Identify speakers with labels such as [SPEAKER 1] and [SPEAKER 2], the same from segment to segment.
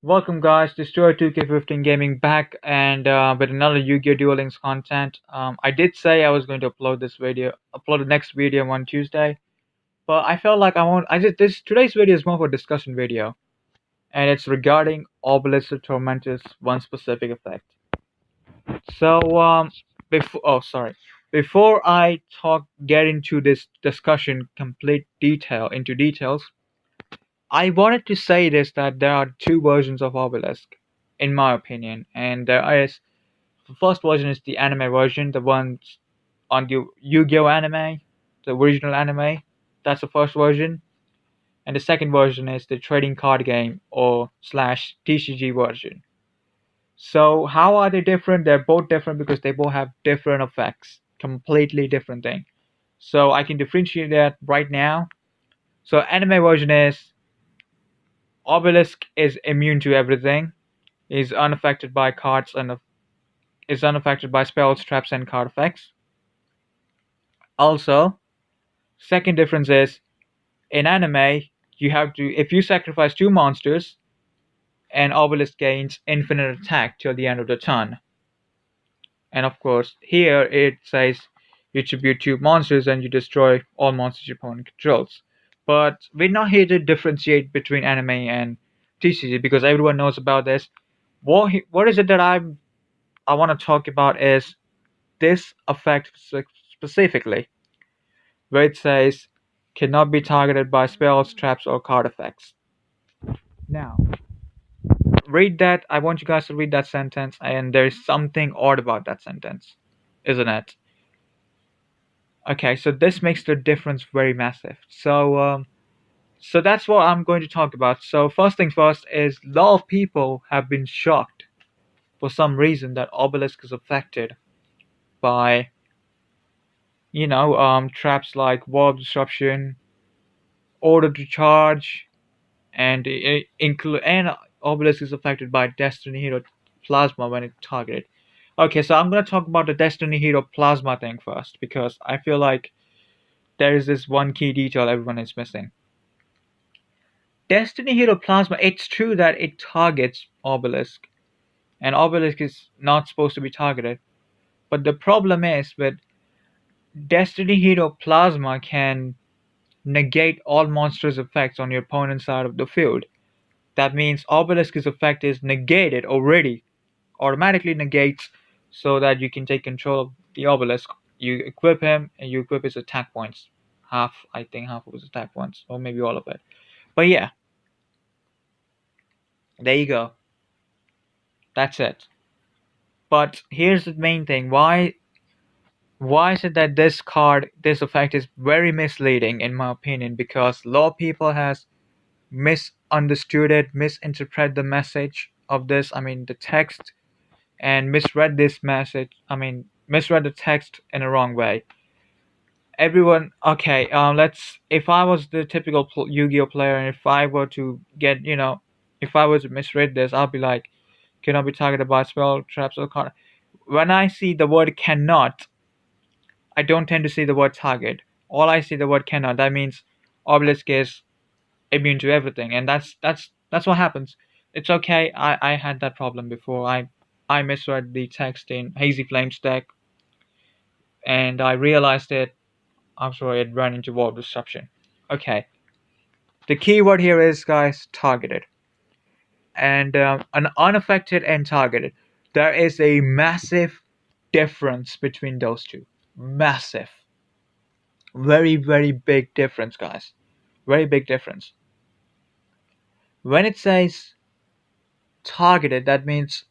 [SPEAKER 1] Welcome guys, Destroyer 2K15 Gaming back and with another Yu-Gi-Oh! Duel Links content. I did say I was going to upload the next video on Tuesday, but I felt like I did this. Today's video is more of a discussion video, and it's regarding Obelisk the Tormentor's one specific effect. So, before I get into this discussion, into details, I wanted to say this that there are two versions of Obelisk, in my opinion, and the first version is the anime version, the one on the Yu-Gi-Oh anime, the original anime. That's the first version, and the second version is the trading card game or slash TCG version. So how are they different? They're both different because they both have different effects, completely different thing. So I can differentiate that right now. So anime version is Obelisk is immune to everything, is unaffected by cards and is unaffected by spells, traps, and card effects. Also, second difference is in anime, you have to if you sacrifice two monsters, an obelisk gains infinite attack till the end of the turn. And of course, here it says you tribute two monsters and you destroy all monsters your opponent controls. But we're not here to differentiate between anime and TCG because everyone knows about this. What is it that I want to talk about is this effect specifically, where it says cannot be targeted by spells, traps, or card effects. Now, read that. I want you guys to read that sentence, and there's something odd about that sentence, isn't it? Okay, so this makes the difference very massive. So that's what I'm going to talk about. So first things first is a lot of people have been shocked for some reason that Obelisk is affected by traps like warp disruption, order to charge, and Obelisk is affected by Destiny Hero Plasma when it's targeted. Okay, so I'm gonna talk about the Destiny Hero Plasma thing first because I feel like there is this one key detail everyone is missing. Destiny Hero Plasma, it's true that it targets Obelisk, and Obelisk is not supposed to be targeted. But the problem is with Destiny Hero Plasma can negate all monsters' effects on your opponent's side of the field. That means Obelisk's effect is negated already, automatically negates, so that you can take control of the Obelisk. You equip him and you equip his attack points. I think half of his attack points, or maybe all of it. But yeah, there you go. That's it. But here's the main thing. Why is it that this effect is very misleading in my opinion? Because a lot of people has misunderstood it, misinterpreted the message of this. I mean the text and misread this message. I mean, misread the text in a wrong way. Everyone, okay. Let's. If I was the typical Yu-Gi-Oh player, and if I were to get, if I was to misread this, I'll be like, cannot be targeted by spell, traps, or card. When I see the word cannot, I don't tend to see the word target. All I see the word cannot. That means Obelisk is immune to everything, and that's what happens. It's okay. I had that problem before. I misread the text in Hazy Flames deck, and I realized it after it ran into wall disruption. Okay, the key word here is, guys, targeted, and an unaffected and targeted. There is a massive difference between those two. Massive, very very big difference, guys. Very big difference. When it says targeted, that means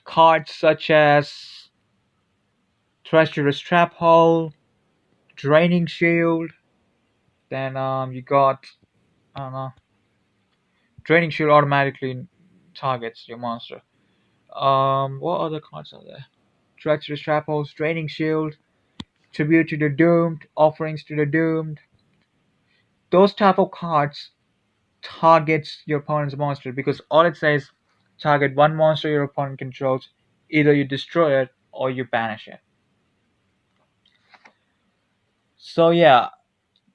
[SPEAKER 1] cards such as Treacherous Trap Hole, Draining Shield, then you got, I don't know, Draining Shield automatically targets your monster. What other cards are there? Treacherous Trap Holes, Draining Shield, Tribute to the Doomed, Offerings to the Doomed. Those type of cards targets your opponent's monster because all it says target one monster your opponent controls. Either you destroy it or you banish it. So yeah,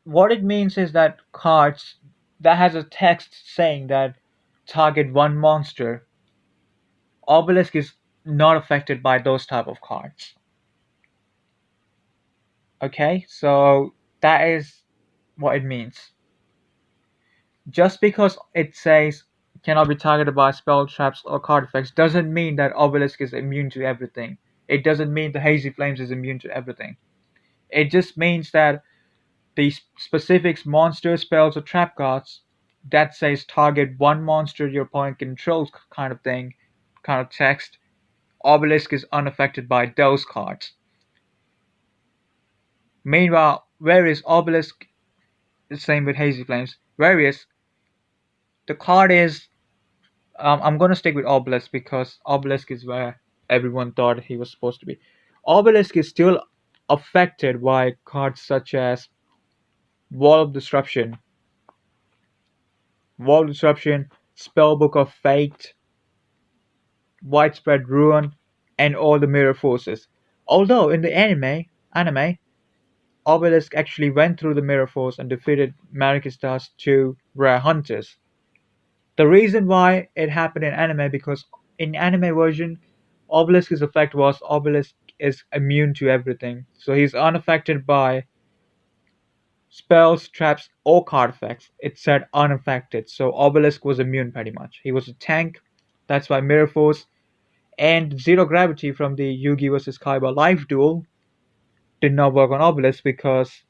[SPEAKER 1] what it means is that cards that has a text saying that target one monster, Obelisk is not affected by those type of cards. Okay, so that is what it means. Just because it says cannot be targeted by spell traps or card effects doesn't mean that Obelisk is immune to everything. It doesn't mean the Hazy Flames is immune to everything. It just means that the specific monster spells or trap cards that says target one monster your opponent controls kind of thing, kind of text, Obelisk is unaffected by those cards. Meanwhile, whereas Obelisk, the same with Hazy Flames, whereas the card is, I'm gonna stick with Obelisk because Obelisk is where everyone thought he was supposed to be. Obelisk is still affected by cards such as Wall of Disruption, Spellbook of Fate, Widespread Ruin, and all the Mirror Forces. Although in the anime, Obelisk actually went through the Mirror Force and defeated Marikista's two rare hunters. The reason why it happened in anime because in anime version, Obelisk's effect was Obelisk is immune to everything, so he's unaffected by spells, traps, or card effects. It said unaffected, so Obelisk was immune pretty much. He was a tank. That's why Mirror Force and Zero Gravity from the Yugi vs Kaiba live duel did not work on Obelisk because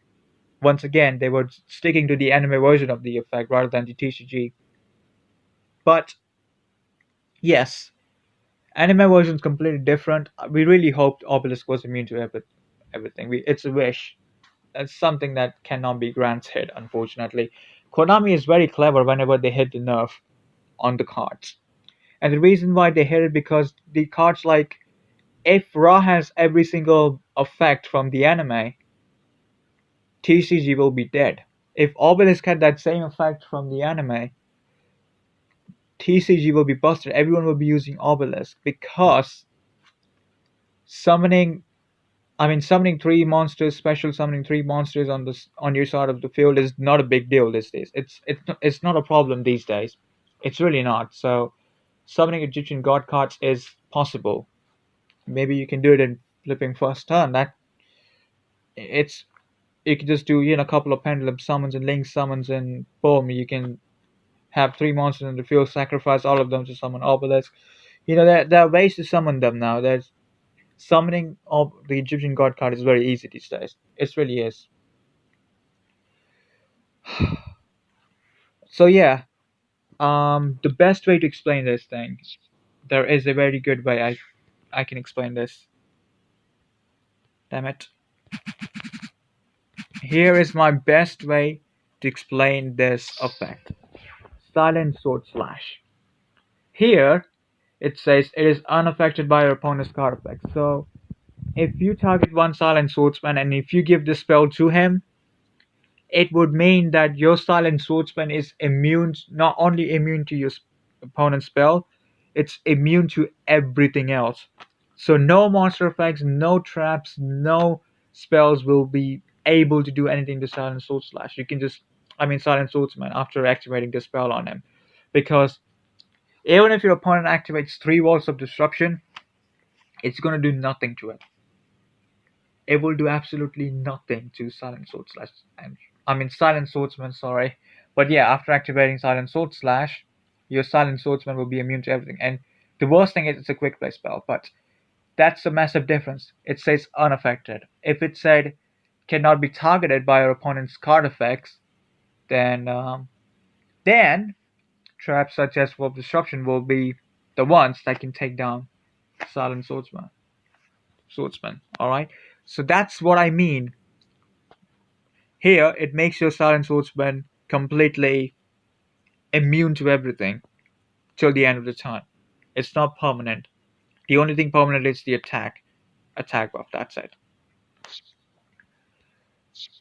[SPEAKER 1] once again they were sticking to the anime version of the effect rather than the TCG. But yes, anime version is completely different. We really hoped Obelisk was immune to everything. It's a wish. It's something that cannot be granted, unfortunately. Konami is very clever whenever they hit the nerve on the cards. And the reason why they hit it because the cards like if Ra has every single effect from the anime, TCG will be dead. If Obelisk had that same effect from the anime, TCG will be busted. Everyone will be using Obelisk because summoning summoning three monsters, special summoning three monsters on your side of the field is not a big deal these days. It's not a problem these days. It's really not. So summoning Egyptian god cards is possible. Maybe you can do it in flipping first turn. That it's you can just do a couple of pendulum summons and link summons and boom, you can have three monsters in the field, sacrifice all of them to summon Obelisk. There are ways to summon them now. There's summoning of the Egyptian god card is very easy these days. It really is. So yeah, the best way to explain this thing, there is a very good way I can explain this. Damn it. Here is my best way to explain this effect. Silent Sword Slash. Here, it says it is unaffected by your opponent's card effect. So, if you target one Silent Swordsman and if you give the spell to him, it would mean that your Silent Swordsman is immune, not only immune to your opponent's spell, it's immune to everything else. So no monster effects, no traps, no spells will be able to do anything to Silent Sword Slash. You can just, Silent Swordsman after activating the spell on him. Because even if your opponent activates three walls of disruption, it's going to do nothing to it. It will do absolutely nothing to Silent Sword Slash. Silent Swordsman, sorry. But yeah, after activating Silent Sword Slash, your Silent Swordsman will be immune to everything. And the worst thing is it's a quick play spell, but that's a massive difference. It says unaffected. If it said cannot be targeted by your opponent's card effects, then traps such as Wolf Disruption will be the ones that can take down Silent Swordsman. Alright? So that's what I mean. Here, it makes your Silent Swordsman completely immune to everything till the end of the turn. It's not permanent. The only thing permanent is the attack buff. That's it.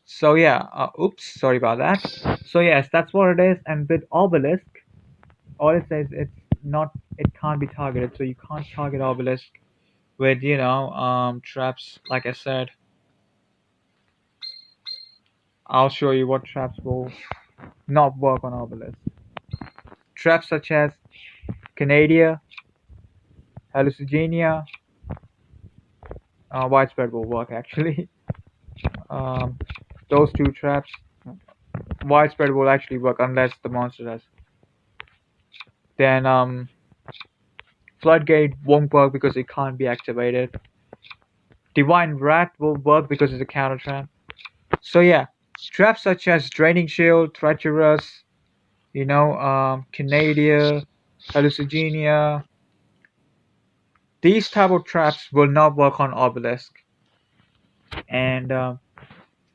[SPEAKER 1] So yeah, oops, sorry about that. So yes, that's what it is. And with Obelisk, all it says it can't be targeted. So you can't target Obelisk with traps. Like I said, I'll show you what traps will not work on Obelisk. Traps such as Canadia, hallucigenia, widespread will work actually. Um, those two traps, widespread will actually work unless the monster has. Then floodgate won't work because it can't be activated. Divine rat will work because it's a counter trap. So yeah, traps such as draining shield, treacherous, Canadia, hallucigenia, these type of traps will not work on Obelisk. And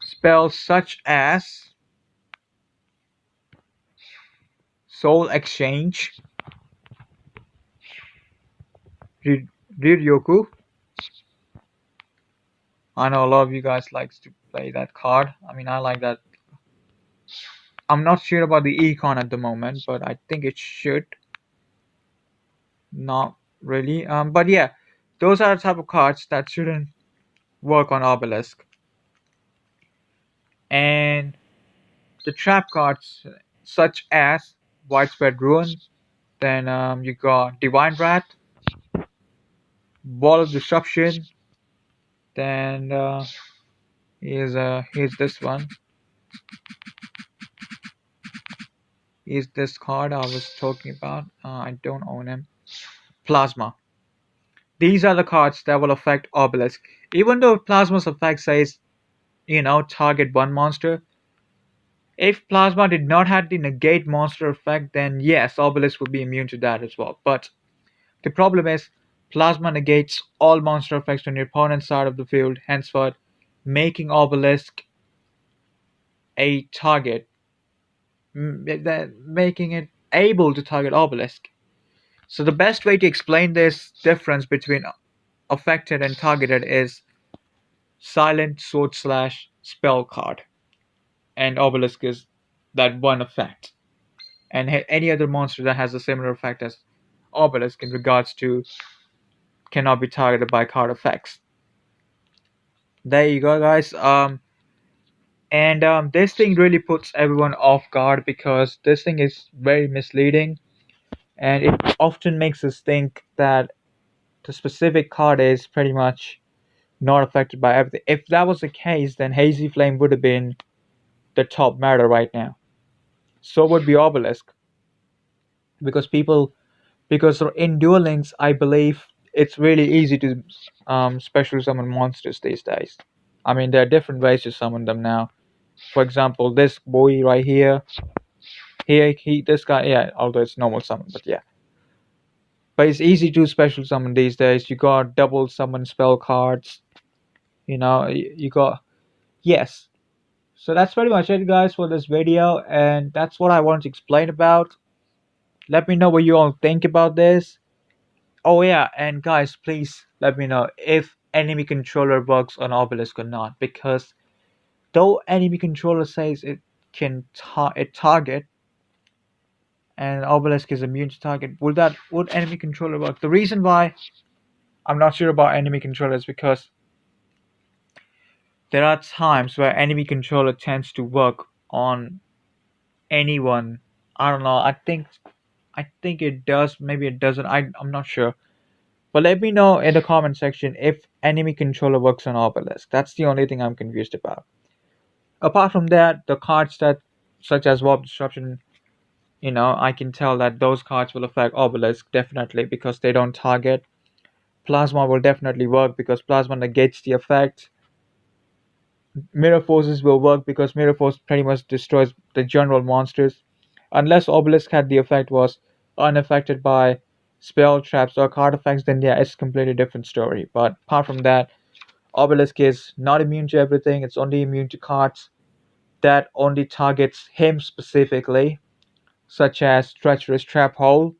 [SPEAKER 1] spells such as Soul Exchange, Riryoku. I know a lot of you guys likes to play that card. I mean, I like that. I'm not sure about the econ at the moment, but I think it should. Not really. But yeah, those are the type of cards that shouldn't work on Obelisk. And the trap cards such as Widespread Ruin, then you got Divine Rat, Wall of Disruption, then here's this one. Here's this card I was talking about. I don't own him. Plasma. These are the cards that will affect Obelisk. Even though Plasma's effect says, target one monster, if Plasma did not have the negate monster effect, then yes, Obelisk would be immune to that as well. But the problem is, Plasma negates all monster effects on your opponent's side of the field, henceforth making Obelisk a target, making it able to target Obelisk. So the best way to explain this difference between affected and targeted is silent sword slash spell card, and Obelisk is that one effect. And any other monster that has a similar effect as Obelisk in regards to cannot be targeted by card effects. There you go, guys. And this thing really puts everyone off guard because this thing is very misleading, and it often makes us think that the specific card is pretty much not affected by everything. If that was the case, then Hazy Flame would have been the top meta right now. So would be Obelisk, because in Duel Links, I believe it's really easy to special summon monsters these days. I mean, there are different ways to summon them now. For example, this boy right here, this guy, yeah, although it's normal summon, but yeah. But it's easy to special summon these days. You got double summon spell cards. You got, yes. So that's pretty much it, guys, for this video, and that's what I wanted to explain about. Let me know what you all think about this. Oh yeah, and guys, please let me know if enemy controller works on Obelisk or not, because though enemy controller says it can target and Obelisk is immune to target, would enemy controller work? The reason why I'm not sure about enemy controller is because there are times where enemy controller tends to work on anyone. I don't know. I think it does. Maybe it doesn't. I'm not sure. But let me know in the comment section if enemy controller works on Obelisk. That's the only thing I'm confused about. Apart from that, the cards that, such as Warp Disruption, I can tell that those cards will affect Obelisk definitely because they don't target. Plasma will definitely work because Plasma negates the effect. Mirror Forces will work because Mirror Force pretty much destroys the general monsters. Unless Obelisk had the effect was unaffected by spell traps or card effects, then yeah, it's a completely different story. But apart from that, Obelisk is not immune to everything. It's only immune to cards that only targets him specifically, such as Treacherous Trap Hole.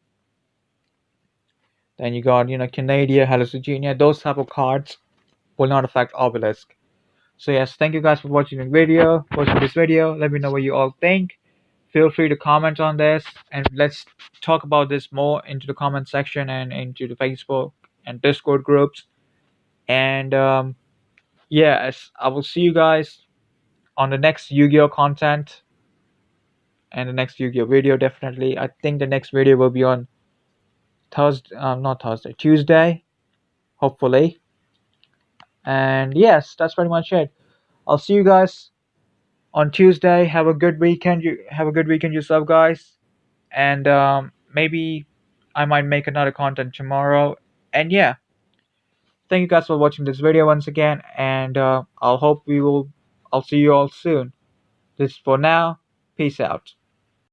[SPEAKER 1] Then you got, Canadia, Hallucigenia. Those type of cards will not affect Obelisk. So yes, thank you guys for watching this video. Let me know what you all think. Feel free to comment on this, and let's talk about this more into the comment section and into the Facebook and Discord groups. And yes, I will see you guys on the next Yu-Gi-Oh content and the next Yu-Gi-Oh video. Definitely, I think the next video will be on Thursday, not Thursday, Tuesday, hopefully. And yes, that's pretty much it. I'll see you guys on Tuesday. Have a good weekend. You have a good weekend yourself, guys. And maybe I might make another content tomorrow. And yeah, thank you guys for watching this video once again. And I'll hope we will. I'll see you all soon. This is for now. Peace out.